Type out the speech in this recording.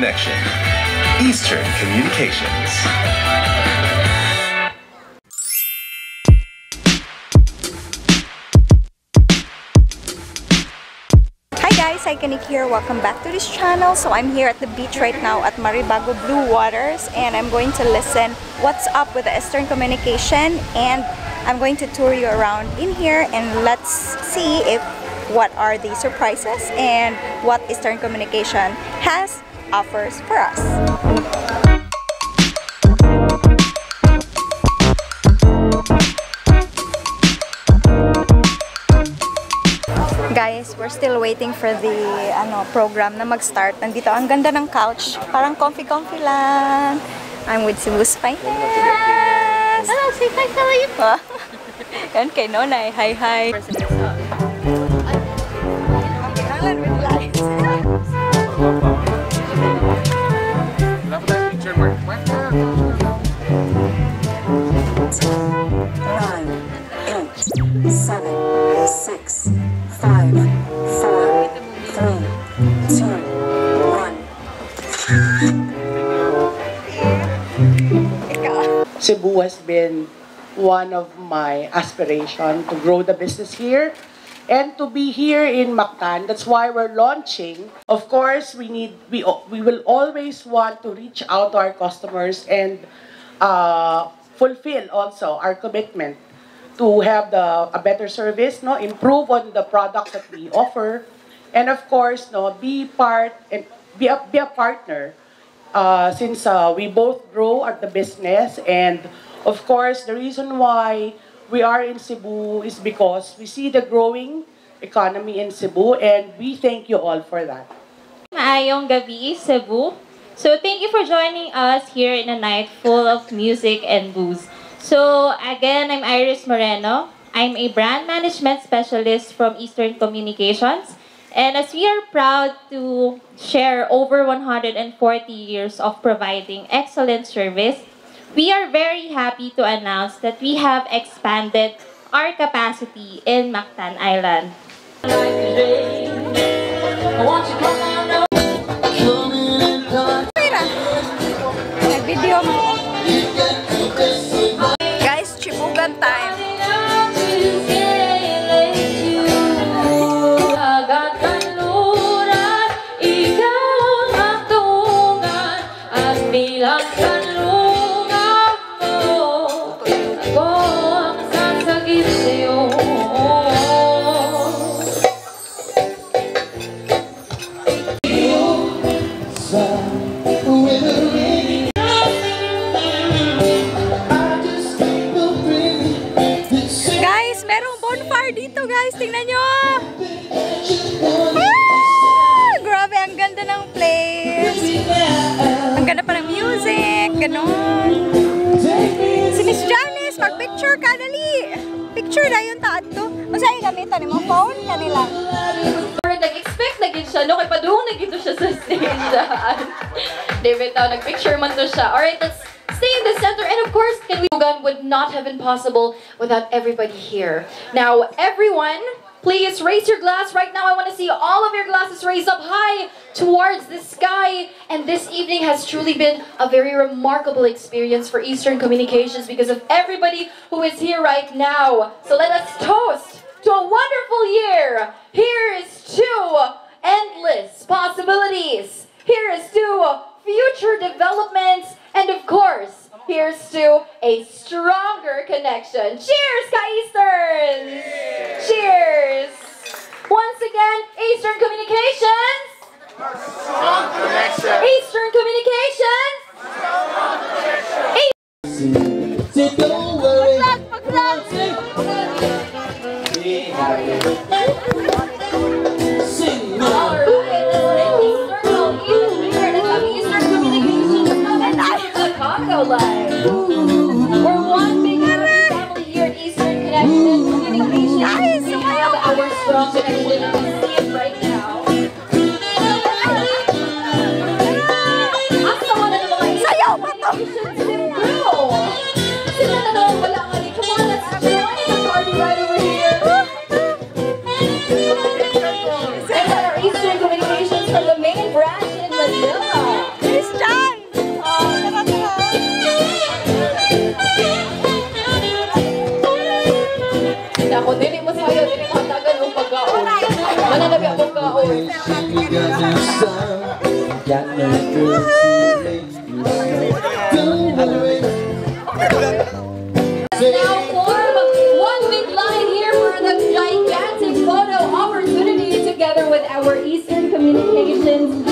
connection. Eastern Communications. Hi guys, Cykaniki here. Welcome back to this channel. So I'm here at the beach right now at Maribago Blue Waters, and I'm going to listen what's up with the Eastern Communication, and I'm going to tour you around in here, and let's see what are the surprises and what Eastern Communication has offers for us. Guys, we're still waiting for the program na mag-start. Nandito ang ganda ng couch. Parang comfy-comfy lang. I'm with Cebu's finest. Hello, say hi, how are you? Yan kay Nonay. Hi, hi. Makihalan with lights. Cebu has been one of my aspirations to grow the business here and to be here in Mactan. That's why we're launching. Of course, we will always want to reach out to our customers and fulfill also our commitment to have a better service, improve on the products that we offer, and of course, be a partner. Since we both grow at the business, and of course the reason why we are in Cebu is because we see the growing economy in Cebu, and we thank you all for that. Maayong gabi, Cebu. So thank you for joining us here in a night full of music and booze. So again, I'm Iris Moreno. I'm a brand management specialist from Eastern Communications. And as we are proud to share over 140 years of providing excellent service, we are very happy to announce that we have expanded our capacity in Mactan Island. Guys, Chibugan time. Dito guys, tingnan nyo! Grabe, ang ganda ng place! Ang ganda pa ng music, ganon! Si Miss Janice, mag-picture ka, dali! Picture na yung taad to. Masaya gamitan mo, phone kanila. Nag-expect na gid siya, no? Kaya padung na gid siya sa stage. David, nag-picture man to siya. Alright, let's stay in the center, and of course, would not have been possible without everybody here. Now, everyone, please raise your glass right now. I want to see all of your glasses raised up high towards the sky. And this evening has truly been a very remarkable experience for Eastern Communications because of everybody who is here right now. So let us toast to a wonderful year. Here is to endless possibilities. Here is to future developments. And of course, here's to a stronger connection. Cheers, Ka-Easterns! Cheers! Once again, Eastern Communications! Strong connection! Eastern Communications! Strong connection! Live. We're one big family here at Eastern Connection Communications. Guys, We have our strong connection. You can see it right now. Asa na ng mga Sayaw ba to? Cebu. Sila na naman wala nga rin. Come on, let's join the party right over here. And our Eastern Communications from the main branch in Manila. got no good feeling. Now form one big line here for the gigantic photo opportunity together with our Eastern Communications